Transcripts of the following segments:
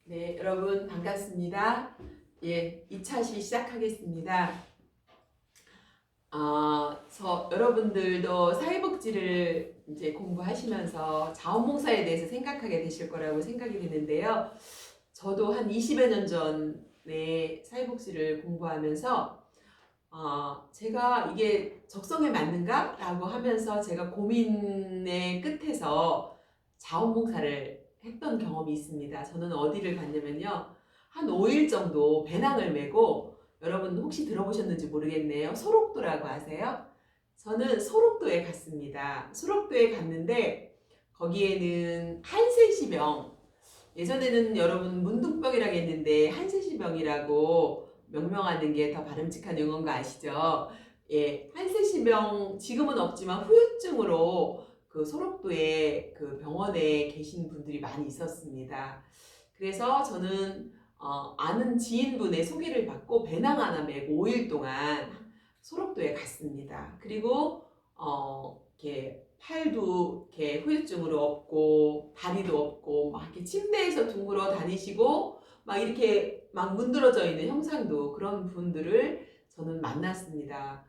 네, 여러분 반갑습니다. 예, 2차시 시작하겠습니다. 여러분들도 사회복지를 이제 공부하시면서 자원봉사에 대해서 생각하게 되실 거라고 생각이 되는데요. 저도 한 20여 년 전에 사회복지를 공부하면서 제가 이게 적성에 맞는가? 라고 하면서 제가 고민의 끝에서 자원봉사를 했던 경험이 있습니다. 저는 어디를 갔냐면요. 한 5일 정도 배낭을 메고, 여러분 혹시 들어보셨는지 모르겠네요. 소록도라고 아세요? 저는 소록도에 갔습니다. 소록도에 갔는데 거기에는 한세시병, 예전에는 여러분 문둥병이라고 했는데 한세시병이라고 명명하는 게 더 바람직한 용어인 거 아시죠? 예, 한세시병 지금은 없지만 후유증으로 그 소록도에 그 병원에 계신 분들이 많이 있었습니다. 그래서 저는 아는 지인분의 소개를 받고 배낭 하나 메고 5일 동안 소록도에 갔습니다. 그리고 이렇게 팔도 이렇게 후유증으로 없고 다리도 없고 막 이렇게 침대에서 둥그러 다니시고 막 이렇게 막 문드러져 있는 형상도 그런 분들을 저는 만났습니다.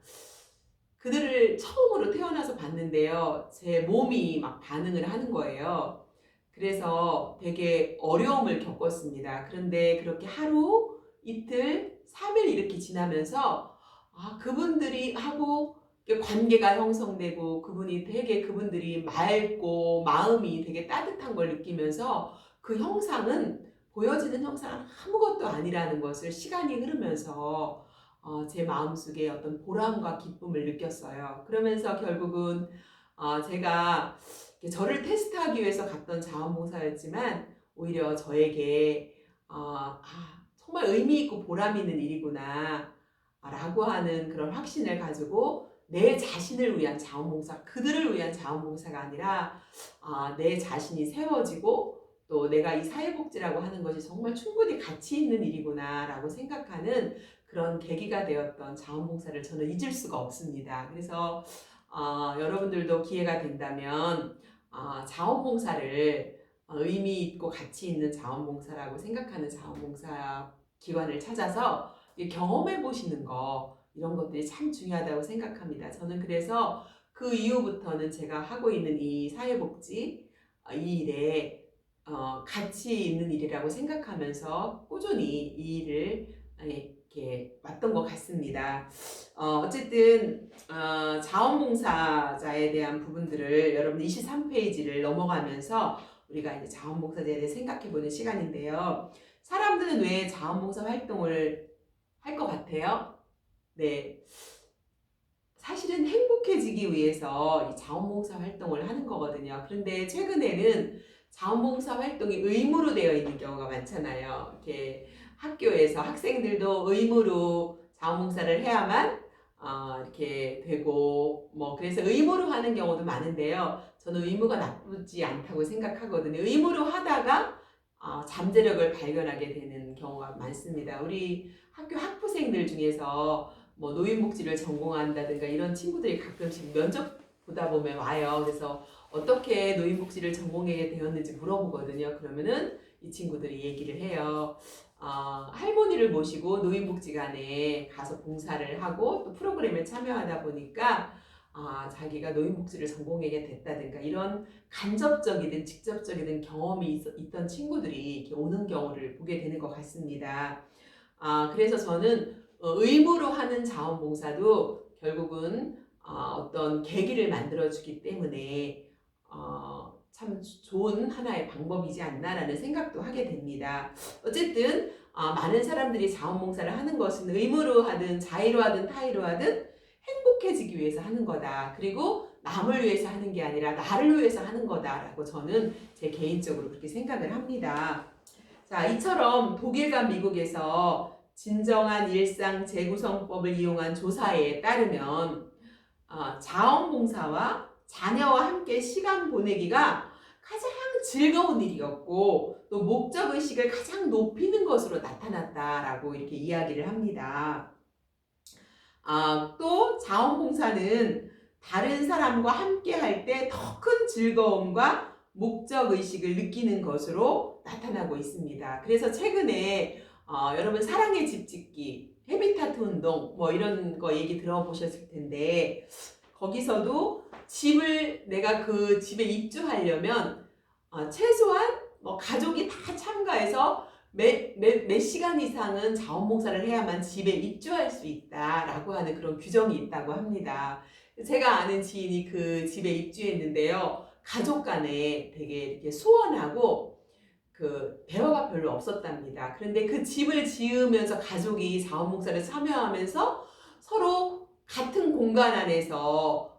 그들을 처음으로 태어나서 봤는데요. 제 몸이 막 반응을 하는 거예요. 그래서 되게 어려움을 겪었습니다. 그런데 그렇게 하루, 이틀, 3일 이렇게 지나면서 그분들이 하고 관계가 형성되고 그분들이 맑고 마음이 되게 따뜻한 걸 느끼면서 그 형상은 보여지는 형상은 아무것도 아니라는 것을 시간이 흐르면서 제 마음속에 어떤 보람과 기쁨을 느꼈어요. 그러면서 결국은 제가 저를 테스트하기 위해서 갔던 자원봉사였지만 오히려 저에게 정말 의미 있고 보람 있는 일이구나 라고 하는 그런 확신을 가지고 내 자신을 위한 자원봉사, 그들을 위한 자원봉사가 아니라 내 자신이 세워지고 또 내가 이 사회복지라고 하는 것이 정말 충분히 가치 있는 일이구나 라고 생각하는 그런 계기가 되었던 자원봉사를 저는 잊을 수가 없습니다. 그래서 여러분들도 기회가 된다면 자원봉사를 의미 있고 가치 있는 자원봉사라고 생각하는 자원봉사 기관을 찾아서 경험해 보시는 거, 이런 것들이 참 중요하다고 생각합니다. 저는 그래서 그 이후부터는 제가 하고 있는 이 사회복지 이 일에 가치 있는 일이라고 생각하면서 꾸준히 이 일을 이렇게 왔던 것 같습니다. 어쨌든 자원봉사자에 대한 부분들을 여러분 23페이지를 넘어가면서 우리가 이제 자원봉사자에 대해 생각해보는 시간인데요. 사람들은 왜 자원봉사 활동을 할 것 같아요? 네. 사실은 행복해지기 위해서 이 자원봉사 활동을 하는 거거든요. 그런데 최근에는 자원봉사 활동이 의무로 되어 있는 경우가 많잖아요. 이렇게 학교에서 학생들도 의무로 자원봉사를 해야만 이렇게 되고 그래서 의무로 하는 경우도 많은데요. 저는 의무가 나쁘지 않다고 생각하거든요. 의무로 하다가 잠재력을 발견하게 되는 경우가 많습니다. 우리 학교 학부생들 중에서 노인복지를 전공한다든가 이런 친구들이 가끔씩 면접 보다 보면 와요. 그래서 어떻게 노인복지를 전공하게 되었는지 물어보거든요. 그러면은 이 친구들이 얘기를 해요. 할머니를 모시고 노인복지관에 가서 봉사를 하고 또 프로그램에 참여하다 보니까 자기가 노인복지를 전공하게 됐다든가 이런 간접적이든 직접적이든 경험이 있던 친구들이 이렇게 오는 경우를 보게 되는 것 같습니다. 그래서 저는 의무로 하는 자원봉사도 결국은 어떤 계기를 만들어주기 때문에 참 좋은 하나의 방법이지 않나라는 생각도 하게 됩니다. 어쨌든 많은 사람들이 자원봉사를 하는 것은 의무로 하든 자의로 하든 타의로 하든 행복해지기 위해서 하는 거다. 그리고 남을 위해서 하는 게 아니라 나를 위해서 하는 거다라고 저는 제 개인적으로 그렇게 생각을 합니다. 자, 이처럼 독일과 미국에서 진정한 일상 재구성법을 이용한 조사에 따르면 자원봉사와 자녀와 함께 시간 보내기가 가장 즐거운 일이었고 또 목적의식을 가장 높이는 것으로 나타났다라고 이렇게 이야기를 합니다. 또 자원봉사는 다른 사람과 함께 할 때 더 큰 즐거움과 목적의식을 느끼는 것으로 나타나고 있습니다. 그래서 최근에 여러분 사랑의 집 짓기, 헤비타트 운동 뭐 이런 거 얘기 들어보셨을 텐데 거기서도 집을 내가 그 집에 입주하려면 최소한 뭐 가족이 다 참가해서 몇 시간 이상은 자원봉사를 해야만 집에 입주할 수 있다라고 하는 그런 규정이 있다고 합니다. 제가 아는 지인이 그 집에 입주했는데요. 가족 간에 되게 이렇게 소원하고 그 대화가 별로 없었답니다. 그런데 그 집을 지으면서 가족이 자원봉사를 참여하면서 서로 같은 공간 안에서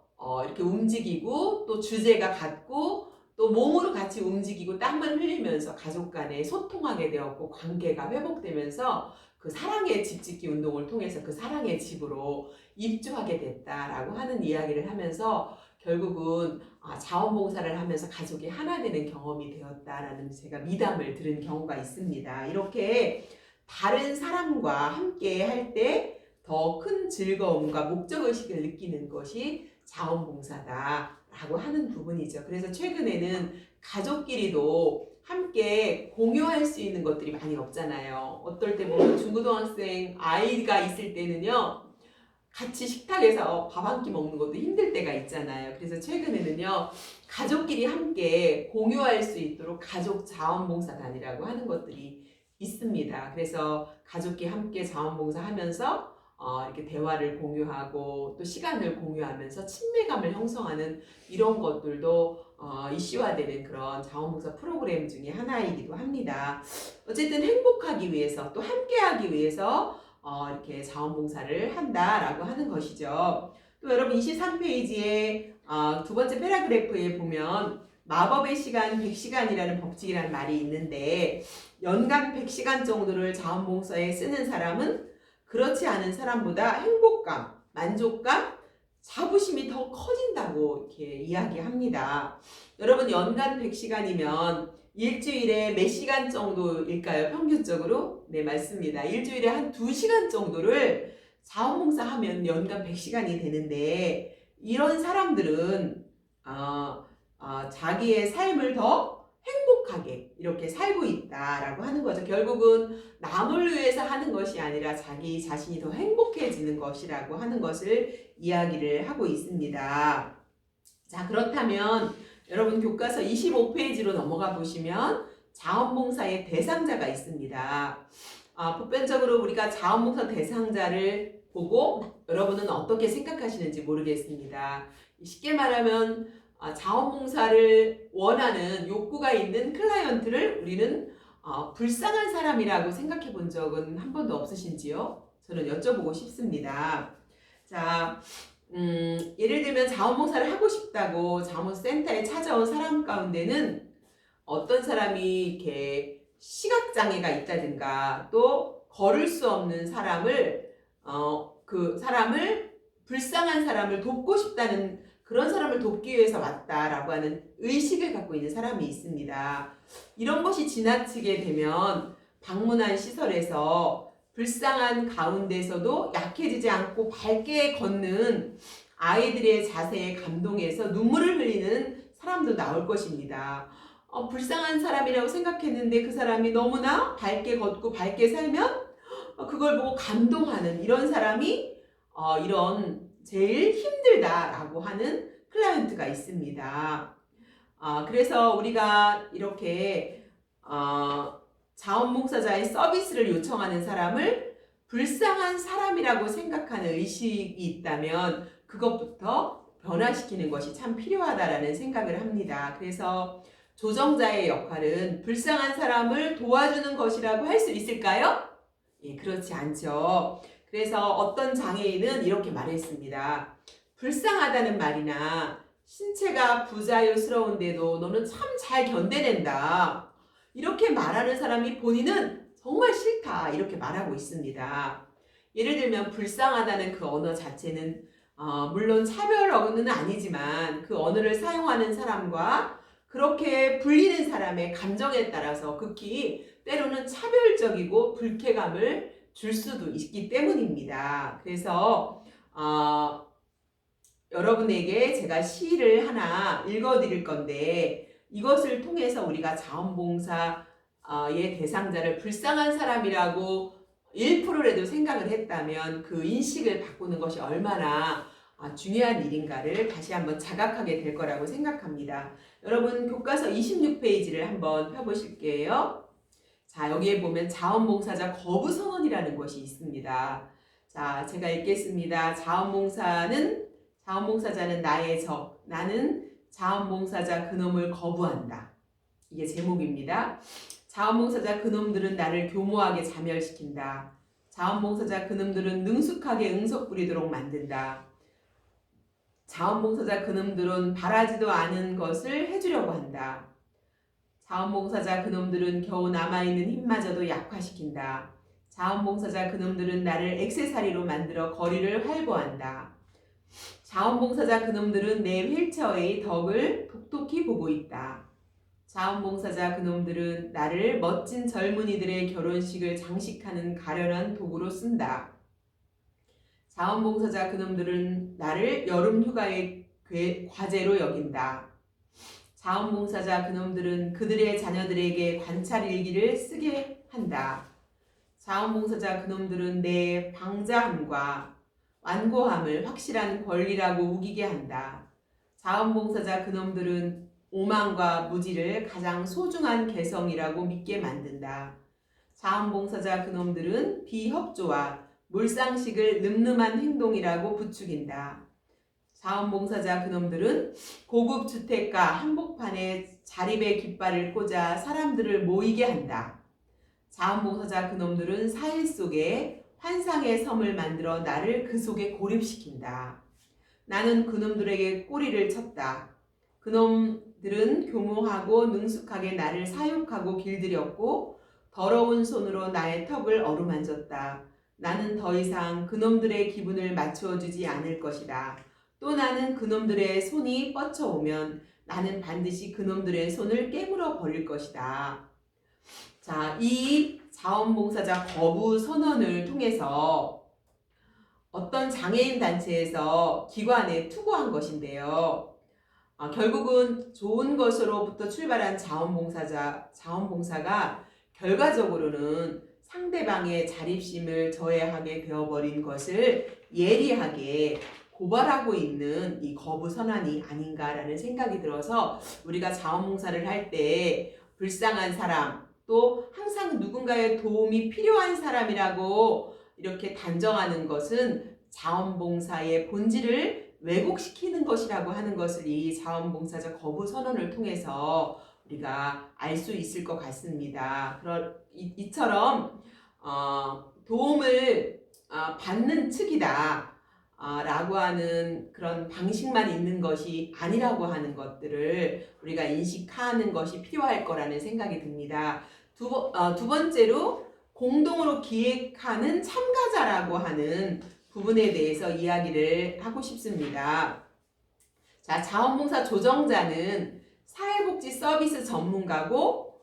이렇게 움직이고 또 주제가 같고 또 몸으로 같이 움직이고 땀을 흘리면서 가족 간에 소통하게 되었고 관계가 회복되면서 그 사랑의 집 짓기 운동을 통해서 그 사랑의 집으로 입주하게 됐다라고 하는 이야기를 하면서 결국은 자원봉사를 하면서 가족이 하나 되는 경험이 되었다라는 제가 미담을 들은 경우가 있습니다. 이렇게 다른 사람과 함께 할 때 더 큰 즐거움과 목적의식을 느끼는 것이 자원봉사다라고 하는 부분이죠. 그래서 최근에는 가족끼리도 함께 공유할 수 있는 것들이 많이 없잖아요. 어떨 때 보면 중고등학생 아이가 있을 때는요. 같이 식탁에서 밥 한 끼 먹는 것도 힘들 때가 있잖아요. 그래서 최근에는요. 가족끼리 함께 공유할 수 있도록 가족 자원봉사단이라고 하는 것들이 있습니다. 그래서 가족끼리 함께 자원봉사하면서 이렇게 대화를 공유하고 또 시간을 공유하면서 친밀감을 형성하는 이런 것들도 이슈화되는 그런 자원봉사 프로그램 중에 하나이기도 합니다. 어쨌든 행복하기 위해서 또 함께하기 위해서 이렇게 자원봉사를 한다라고 하는 것이죠. 또 여러분 23페이지에 두 번째 패러그래프에 보면 마법의 시간 100시간이라는 법칙이라는 말이 있는데 연간 100시간 정도를 자원봉사에 쓰는 사람은 그렇지 않은 사람보다 행복감, 만족감, 자부심이 더 커진다고 이렇게 이야기합니다. 여러분 연간 100시간이면 일주일에 몇 시간 정도일까요? 평균적으로? 네, 맞습니다. 일주일에 한 2시간 정도를 자원봉사하면 연간 100시간이 되는데 이런 사람들은 자기의 삶을 더 행복하게 이렇게 살고 있다라고 하는 거죠. 결국은 남을 위해서 하는 것이 아니라 자기 자신이 더 행복해지는 것이라고 하는 것을 이야기를 하고 있습니다. 자, 그렇다면 여러분 교과서 25페이지로 넘어가 보시면 자원봉사의 대상자가 있습니다. 보편적으로 우리가 자원봉사 대상자를 보고 여러분은 어떻게 생각하시는지 모르겠습니다. 쉽게 말하면 자원봉사를 원하는 욕구가 있는 클라이언트를 우리는 불쌍한 사람이라고 생각해 본 적은 한 번도 없으신지요? 저는 여쭤보고 싶습니다. 자, 예를 들면 자원봉사를 하고 싶다고 자원센터에 찾아온 사람 가운데는 어떤 사람이 이렇게 시각장애가 있다든가 또 걸을 수 없는 사람을 그 사람을 불쌍한 사람을 돕고 싶다는 그런 사람을 돕기 위해서 왔다라고 하는 의식을 갖고 있는 사람이 있습니다. 이런 것이 지나치게 되면 방문한 시설에서 불쌍한 가운데서도 약해지지 않고 밝게 걷는 아이들의 자세에 감동해서 눈물을 흘리는 사람도 나올 것입니다. 불쌍한 사람이라고 생각했는데 그 사람이 너무나 밝게 걷고 밝게 살면 그걸 보고 감동하는 이런 사람이 이런 제일 힘들다라고 하는 클라이언트가 있습니다. 그래서 우리가 이렇게 자원봉사자의 서비스를 요청하는 사람을 불쌍한 사람이라고 생각하는 의식이 있다면 그것부터 변화시키는 것이 참 필요하다라는 생각을 합니다. 그래서 조정자의 역할은 불쌍한 사람을 도와주는 것이라고 할 수 있을까요? 예, 그렇지 않죠. 그래서 어떤 장애인은 이렇게 말했습니다. 불쌍하다는 말이나 신체가 부자유스러운데도 너는 참 잘 견뎌낸다. 이렇게 말하는 사람이 본인은 정말 싫다. 이렇게 말하고 있습니다. 예를 들면 불쌍하다는 그 언어 자체는 물론 차별 언어는 아니지만 그 언어를 사용하는 사람과 그렇게 불리는 사람의 감정에 따라서 극히 때로는 차별적이고 불쾌감을 줄 수도 있기 때문입니다. 그래서 여러분에게 제가 시를 하나 읽어드릴 건데 이것을 통해서 우리가 자원봉사의 대상자를 불쌍한 사람이라고 1%라도 생각을 했다면 그 인식을 바꾸는 것이 얼마나 중요한 일인가를 다시 한번 자각하게 될 거라고 생각합니다. 여러분 교과서 26페이지를 한번 펴보실게요. 자, 여기에 보면 자원봉사자 거부선언이라는 것이 있습니다. 자, 제가 읽겠습니다. 자원봉사자는 나의 적, 나는 자원봉사자 그놈을 거부한다. 이게 제목입니다. 자원봉사자 그놈들은 나를 교모하게 자멸시킨다. 자원봉사자 그놈들은 능숙하게 응석 부리도록 만든다. 자원봉사자 그놈들은 바라지도 않은 것을 해주려고 한다. 자원봉사자 그놈들은 겨우 남아있는 힘마저도 약화시킨다. 자원봉사자 그놈들은 나를 액세서리로 만들어 거리를 활보한다. 자원봉사자 그놈들은 내 휠체어의 덕을 똑똑히 보고 있다. 자원봉사자 그놈들은 나를 멋진 젊은이들의 결혼식을 장식하는 가련한 도구로 쓴다. 자원봉사자 그놈들은 나를 여름휴가의 과제로 여긴다. 자원봉사자 그놈들은 그들의 자녀들에게 관찰일기를 쓰게 한다. 자원봉사자 그놈들은 내 방자함과 완고함을 확실한 권리라고 우기게 한다. 자원봉사자 그놈들은 오만과 무지를 가장 소중한 개성이라고 믿게 만든다. 자원봉사자 그놈들은 비협조와 몰상식을 늠름한 행동이라고 부추긴다. 자원봉사자 그놈들은 고급 주택가 한복판에 자립의 깃발을 꽂아 사람들을 모이게 한다. 자원봉사자 그놈들은 사일 속에 환상의 섬을 만들어 나를 그 속에 고립시킨다. 나는 그놈들에게 꼬리를 쳤다. 그놈들은 교모하고 능숙하게 나를 사육하고 길들였고 더러운 손으로 나의 턱을 어루만졌다. 나는 더 이상 그놈들의 기분을 맞추어주지 않을 것이다. 또 나는 그놈들의 손이 뻗쳐오면 나는 반드시 그놈들의 손을 깨물어 버릴 것이다. 자, 이 자원봉사자 거부 선언을 통해서 어떤 장애인 단체에서 기관에 투고한 것인데요. 결국은 좋은 것으로부터 출발한 자원봉사가 결과적으로는 상대방의 자립심을 저해하게 되어버린 것을 예리하게 고발하고 있는 이 거부 선언이 아닌가라는 생각이 들어서 우리가 자원봉사를 할 때 불쌍한 사람, 또 항상 누군가의 도움이 필요한 사람이라고 이렇게 단정하는 것은 자원봉사의 본질을 왜곡시키는 것이라고 하는 것을 이 자원봉사자 거부 선언을 통해서 우리가 알 수 있을 것 같습니다. 이처럼 도움을 받는 측이다 라고 하는 그런 방식만 있는 것이 아니라고 하는 것들을 우리가 인식하는 것이 필요할 거라는 생각이 듭니다. 두 번째로 공동으로 기획하는 참가자라고 하는 부분에 대해서 이야기를 하고 싶습니다. 자, 자원봉사 조정자는 사회복지 서비스 전문가고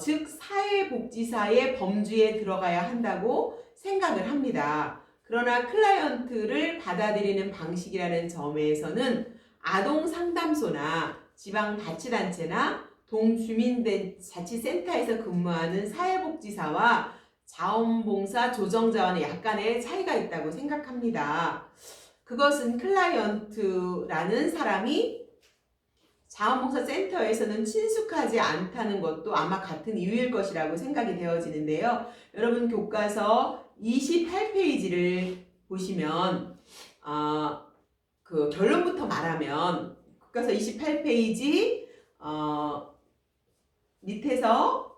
즉 사회복지사의 범주에 들어가야 한다고 생각을 합니다. 그러나 클라이언트를 받아들이는 방식이라는 점에서는 아동상담소나 지방자치단체나 동주민자치센터에서 근무하는 사회복지사와 자원봉사 조정자와는 약간의 차이가 있다고 생각합니다. 그것은 클라이언트라는 사람이 자원봉사 센터에서는 친숙하지 않다는 것도 아마 같은 이유일 것이라고 생각이 되어지는데요. 여러분 교과서 28페이지를 보시면 그 결론부터 말하면 교과서 28페이지 밑에서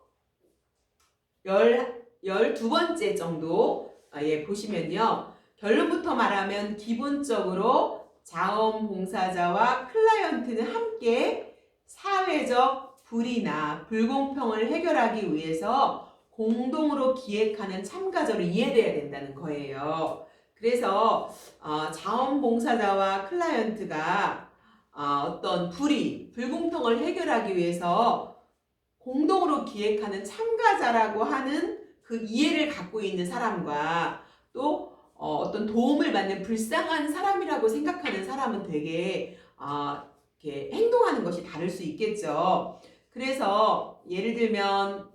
12번째 정도 보시면요. 결론부터 말하면 기본적으로 자원봉사자와 클라이언트는 함께 사회적 불이나 불공평을 해결하기 위해서 공동으로 기획하는 참가자로 이해돼야 된다는 거예요. 그래서 자원봉사자와 클라이언트가 어떤 불공평을 해결하기 위해서 공동으로 기획하는 참가자라고 하는 그 이해를 갖고 있는 사람과 또 어떤 도움을 받는 불쌍한 사람이라고 생각하는 사람은 되게 이렇게 행동하는 것이 다를 수 있겠죠. 그래서 예를 들면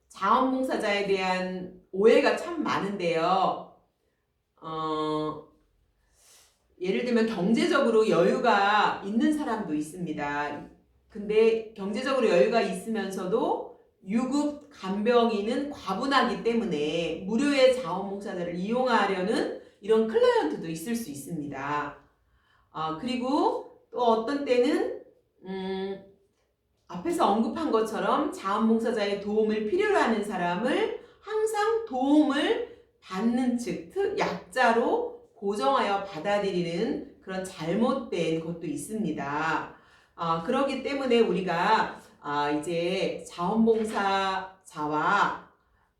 자원봉사자에 대한 오해가 참 많은데요. 예를 들면 경제적으로 여유가 있는 사람도 있습니다. 근데 경제적으로 여유가 있으면서도 유급 간병인은 과분하기 때문에 무료의 자원봉사자를 이용하려는 이런 클라이언트도 있을 수 있습니다. 그리고 또 어떤 때는 앞에서 언급한 것처럼 자원봉사자의 도움을 필요로 하는 사람을 항상 도움을 받는 측, 약자로 고정하여 받아들이는 그런 잘못된 것도 있습니다. 그렇기 때문에 우리가 이제 자원봉사자와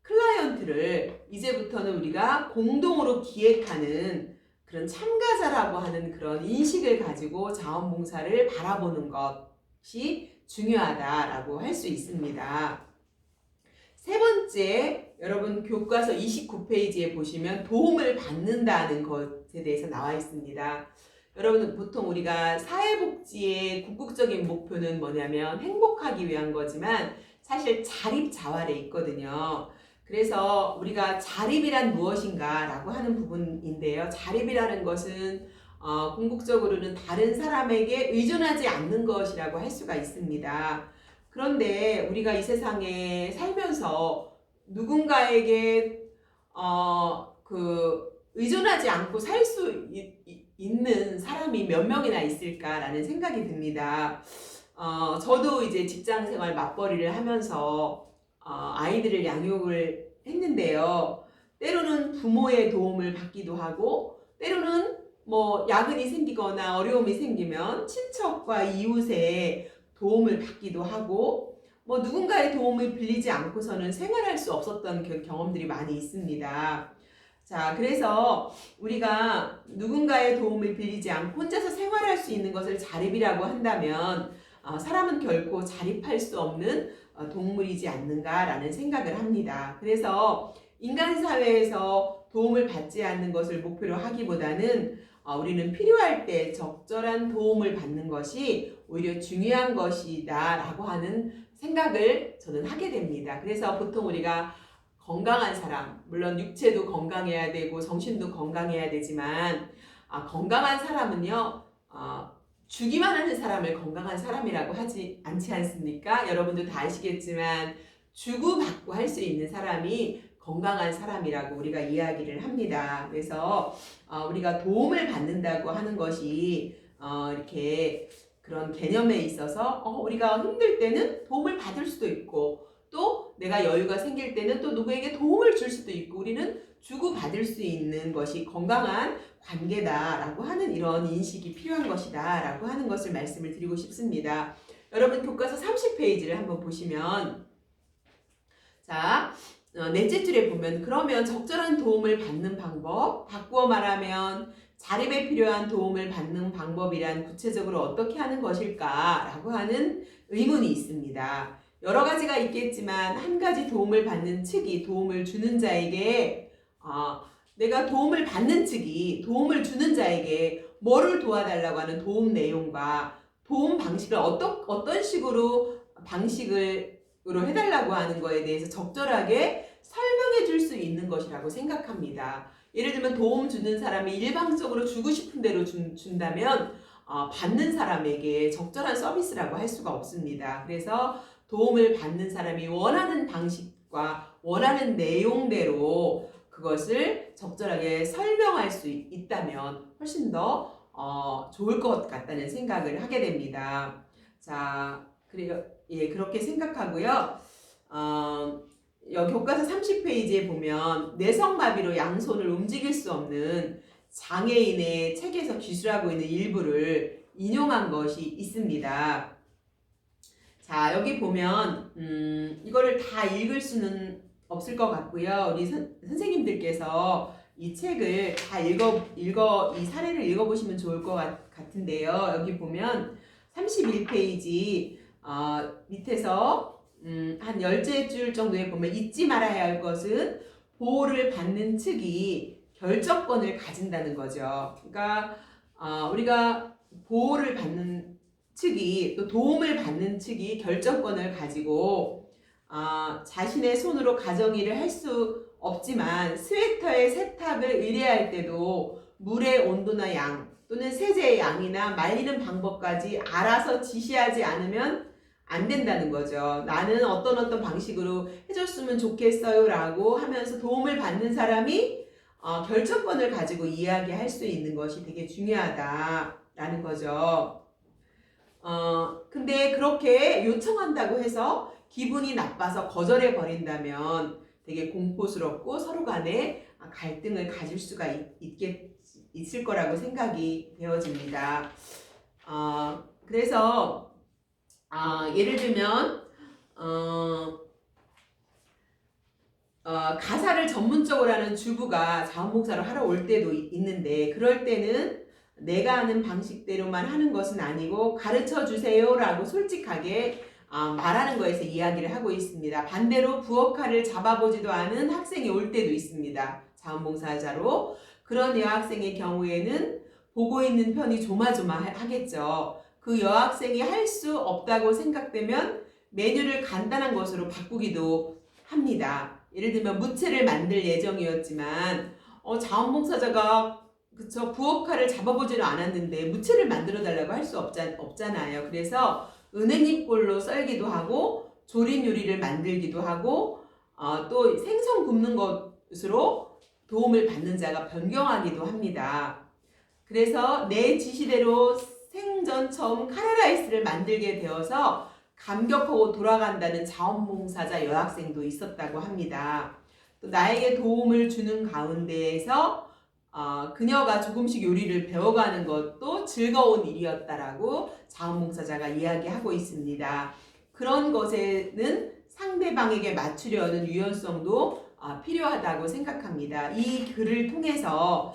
클라이언트를 이제부터는 우리가 공동으로 기획하는 그런 참가자라고 하는 그런 인식을 가지고 자원봉사를 바라보는 것이 중요하다라고 할 수 있습니다. 세 번째, 여러분 교과서 29페이지에 보시면 도움을 받는다는 것에 대해서 나와 있습니다. 여러분 보통 우리가 사회복지의 궁극적인 목표는 뭐냐면 행복하기 위한 거지만 사실 자립자활에 있거든요. 그래서 우리가 자립이란 무엇인가 라고 하는 부분인데요. 자립이라는 것은 궁극적으로는 다른 사람에게 의존하지 않는 것이라고 할 수가 있습니다. 그런데 우리가 이 세상에 살면서 누군가에게 의존하지 않고 살 수 있는 사람이 몇 명이나 있을까라는 생각이 듭니다. 저도 이제 직장 생활 맞벌이를 하면서 아이들을 양육을 했는데요. 때로는 부모의 도움을 받기도 하고, 때로는 뭐 야근이 생기거나 어려움이 생기면 친척과 이웃의 도움을 받기도 하고, 뭐 누군가의 도움을 빌리지 않고서는 생활할 수 없었던 그 경험들이 많이 있습니다. 자, 그래서 우리가 누군가의 도움을 빌리지 않고 혼자서 생활할 수 있는 것을 자립이라고 한다면 사람은 결코 자립할 수 없는 동물이지 않는가라는 생각을 합니다. 그래서 인간 사회에서 도움을 받지 않는 것을 목표로 하기보다는 우리는 필요할 때 적절한 도움을 받는 것이 오히려 중요한 것이다 라고 하는 생각을 저는 하게 됩니다. 그래서 보통 우리가 건강한 사람, 물론 육체도 건강해야 되고 정신도 건강해야 되지만 건강한 사람은요 주기만 하는 사람을 건강한 사람이라고 하지 않지 않습니까? 여러분도 다 아시겠지만 주고받고 할 수 있는 사람이 건강한 사람이라고 우리가 이야기를 합니다. 그래서 우리가 도움을 받는다고 하는 것이 이렇게 그런 개념에 있어서 우리가 힘들 때는 도움을 받을 수도 있고 또 내가 여유가 생길 때는 또 누구에게 도움을 줄 수도 있고 우리는 주고받을 수 있는 것이 건강한 관계다라고 하는 이런 인식이 필요한 것이다 라고 하는 것을 말씀을 드리고 싶습니다. 여러분 교과서 30페이지를 한번 보시면 자 넷째 줄에 보면 그러면 적절한 도움을 받는 방법, 바꾸어 말하면 자립에 필요한 도움을 받는 방법이란 구체적으로 어떻게 하는 것일까 라고 하는 의문이 있습니다. 여러 가지가 있겠지만 한 가지 도움을 받는 측이 도움을 주는 자에게 내가 도움을 받는 측이 도움을 주는 자에게 뭐를 도와달라고 하는 도움 내용과 도움 방식을 어떤 식으로 방식으로 해달라고 하는 거에 대해서 적절하게 설명해 줄 수 있는 것이라고 생각합니다. 예를 들면 도움 주는 사람이 일방적으로 주고 싶은 대로 준다면 받는 사람에게 적절한 서비스라고 할 수가 없습니다. 그래서 도움을 받는 사람이 원하는 방식과 원하는 내용대로 그것을 적절하게 설명할 수 있다면 훨씬 더 좋을 것 같다는 생각을 하게 됩니다. 자, 그렇게 생각하고요. 여기 교과서 30페이지에 보면 내성마비로 양손을 움직일 수 없는 장애인의 책에서 기술하고 있는 일부를 인용한 것이 있습니다. 자, 여기 보면 이거를 다 읽을 수는 없을 것 같고요. 우리 선생님들께서 이 책을 다 이 사례를 읽어보시면 좋을 것 같은데요. 여기 보면 31페이지 밑에서 한 10줄 정도에 보면 잊지 말아야 할 것은 보호를 받는 측이 결정권을 가진다는 거죠. 그러니까 우리가 보호를 받는 측이 또 도움을 받는 측이 결정권을 가지고 자신의 손으로 가정일을 할 수 없지만 스웨터의 세탁을 의뢰할 때도 물의 온도나 양 또는 세제의 양이나 말리는 방법까지 알아서 지시하지 않으면 안 된다는 거죠. 나는 어떤 방식으로 해줬으면 좋겠어요 라고 하면서 도움을 받는 사람이 결정권을 가지고 이야기할 수 있는 것이 되게 중요하다라는 거죠. 근데 그렇게 요청한다고 해서 기분이 나빠서 거절해 버린다면 되게 공포스럽고 서로 간에 갈등을 가질 수가 있을 거라고 생각이 되어집니다. 그래서 예를 들면 가사를 전문적으로 하는 주부가 자원봉사를 하러 올 때도 있는데 그럴 때는 내가 하는 방식대로만 하는 것은 아니고 가르쳐 주세요 라고 솔직하게 말하는 거에서 이야기를 하고 있습니다. 반대로 부엌칼을 잡아보지도 않은 학생이 올 때도 있습니다. 자원봉사자로. 그런 여학생의 경우에는 보고 있는 편이 조마조마하겠죠. 그 여학생이 할 수 없다고 생각되면 메뉴를 간단한 것으로 바꾸기도 합니다. 예를 들면 무채를 만들 예정이었지만 자원봉사자가 그쵸 부엌칼을 잡아보지는 않았는데 무채를 만들어 달라고 할 수 없잖아요. 그래서 은행잎 볼로 썰기도 하고 조림 요리를 만들기도 하고 또 생선 굽는 것으로 도움을 받는 자가 변경하기도 합니다. 그래서 내 지시대로 생전 처음 카레라이스를 만들게 되어서 감격하고 돌아간다는 자원봉사자 여학생도 있었다고 합니다. 또 나에게 도움을 주는 가운데에서 그녀가 조금씩 요리를 배워가는 것도 즐거운 일이었다라고 자원봉사자가 이야기하고 있습니다. 그런 것에는 상대방에게 맞추려는 유연성도 필요하다고 생각합니다. 이 글을 통해서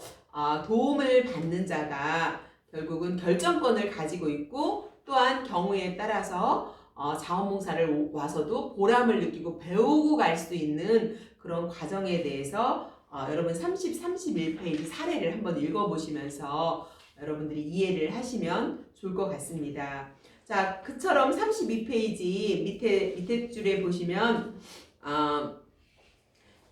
도움을 받는 자가 결국은 결정권을 가지고 있고 또한 경우에 따라서 자원봉사를 와서도 보람을 느끼고 배우고 갈 수 있는 그런 과정에 대해서 여러분 30, 31페이지 사례를 한번 읽어보시면서 여러분들이 이해를 하시면 좋을 것 같습니다. 자, 그처럼 32페이지 밑에 줄에 보시면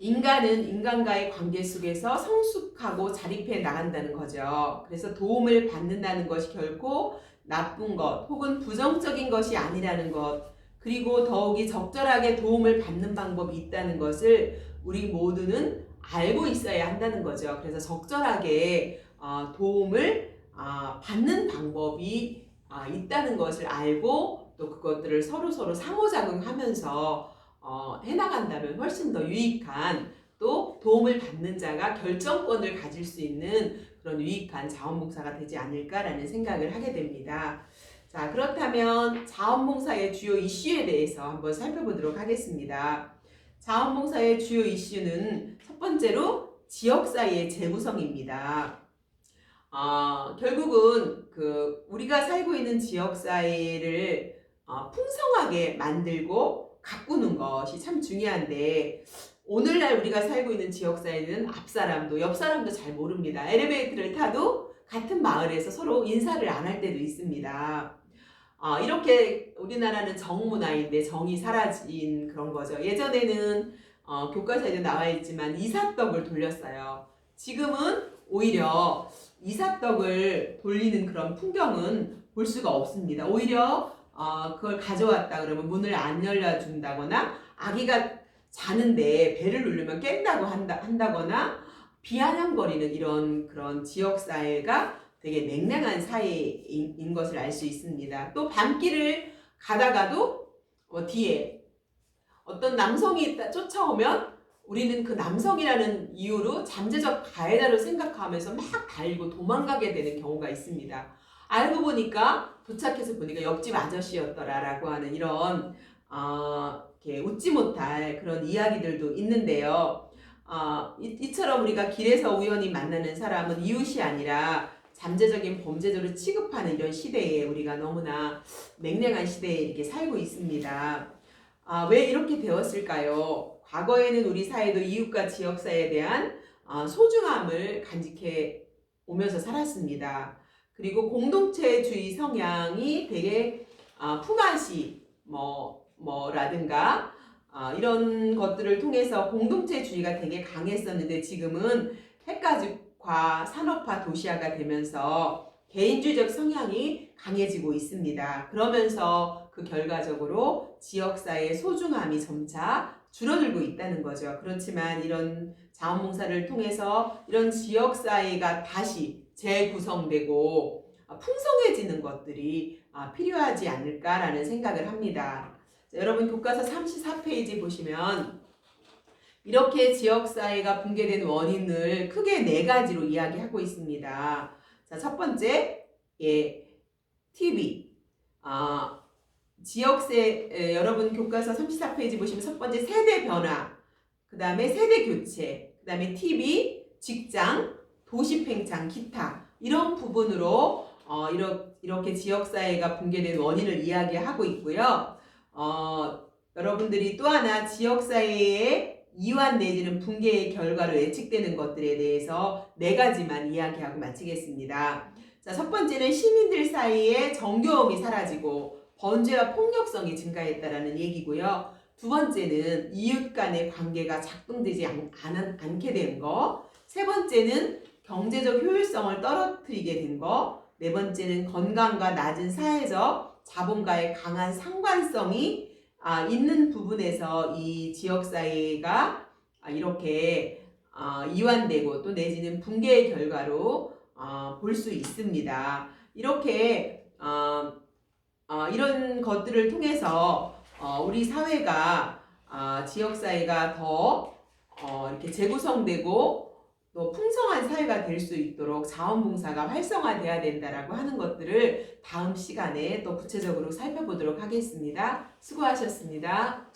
인간은 인간과의 관계 속에서 성숙하고 자립해 나간다는 거죠. 그래서 도움을 받는다는 것이 결코 나쁜 것 혹은 부정적인 것이 아니라는 것, 그리고 더욱이 적절하게 도움을 받는 방법이 있다는 것을 우리 모두는 알고 있어야 한다는 거죠. 그래서 적절하게 도움을 받는 방법이 있다는 것을 알고 또 그것들을 서로 상호작용하면서 해나간다면 훨씬 더 유익한 또 도움을 받는 자가 결정권을 가질 수 있는 그런 유익한 자원봉사가 되지 않을까라는 생각을 하게 됩니다. 자, 그렇다면 자원봉사의 주요 이슈에 대해서 한번 살펴보도록 하겠습니다. 자원봉사의 주요 이슈는 첫 번째로 지역사회의 재구성입니다. 결국은 우리가 살고 있는 지역사회를 풍성하게 만들고 가꾸는 것이 참 중요한데 오늘날 우리가 살고 있는 지역사회는 앞사람도 옆사람도 잘 모릅니다. 엘리베이터를 타도 같은 마을에서 서로 인사를 안 할 때도 있습니다. 이렇게 우리나라는 정문화인데 정이 사라진 그런 거죠. 예전에는 교과서에도 나와 있지만 이삿떡을 돌렸어요. 지금은 오히려 이삿떡을 돌리는 그런 풍경은 볼 수가 없습니다. 오히려 그걸 가져왔다 그러면 문을 안 열려준다거나 아기가 자는데 배를 누르면 깬다고 한다거나 비아냥거리는 이런 그런 지역사회가 되게 냉랭한 사회인 것을 알 수 있습니다. 또 밤길을 가다가도 뒤에 어떤 남성이 쫓아오면 우리는 그 남성이라는 이유로 잠재적 가해자로 생각하면서 막 달리고 도망가게 되는 경우가 있습니다. 알고 보니까 도착해서 보니까 옆집 아저씨였더라라고 하는 이런 이렇게 웃지 못할 그런 이야기들도 있는데요. 이처럼 우리가 길에서 우연히 만나는 사람은 이웃이 아니라 잠재적인 범죄자로 취급하는 이런 시대에 우리가 너무나 냉랭한 시대에 이렇게 살고 있습니다. 왜 이렇게 되었을까요? 과거에는 우리 사회도 이웃과 지역사회에 대한 소중함을 간직해 오면서 살았습니다. 그리고 공동체주의 성향이 되게 품앗이 뭐라든가 이런 것들을 통해서 공동체주의가 되게 강했었는데 지금은 핵가족화, 산업화, 도시화가 되면서 개인주의적 성향이 강해지고 있습니다. 그러면서 그 결과적으로 지역사회의 소중함이 점차 줄어들고 있다는 거죠. 그렇지만 이런 자원봉사를 통해서 이런 지역사회가 다시 재구성되고 풍성해지는 것들이 필요하지 않을까라는 생각을 합니다. 자, 여러분 교과서 34페이지 보시면 이렇게 지역사회가 붕괴된 원인을 크게 4가지로 이야기하고 있습니다. 자, 첫 번째, TV. 여러분 교과서 34페이지 보시면 첫 번째 세대 변화, 그 다음에 세대 교체, 그 다음에 TV, 직장, 도시 팽창, 기타 이런 부분으로 이렇게 지역사회가 붕괴된 원인을 이야기하고 있고요. 여러분들이 또 하나 지역사회의 이완 내지는 붕괴의 결과로 예측되는 것들에 대해서 4가지만 이야기하고 마치겠습니다. 자, 첫 번째는 시민들 사이에 정겨움이 사라지고 번제와 폭력성이 증가했다라는 얘기고요. 두 번째는 이웃 간의 관계가 작동되지 않게 된 거. 세 번째는 경제적 효율성을 떨어뜨리게 된 거. 네 번째는 건강과 낮은 사회적 자본과의 강한 상관성이 있는 부분에서 이 지역사회가 이렇게 이완되고 또 내지는 붕괴의 결과로 볼 수 있습니다. 이렇게 이런 것들을 통해서 우리 사회가 지역사회가 더 이렇게 재구성되고 또 풍성한 사회가 될 수 있도록 자원봉사가 활성화돼야 된다라고 하는 것들을 다음 시간에 또 구체적으로 살펴보도록 하겠습니다. 수고하셨습니다.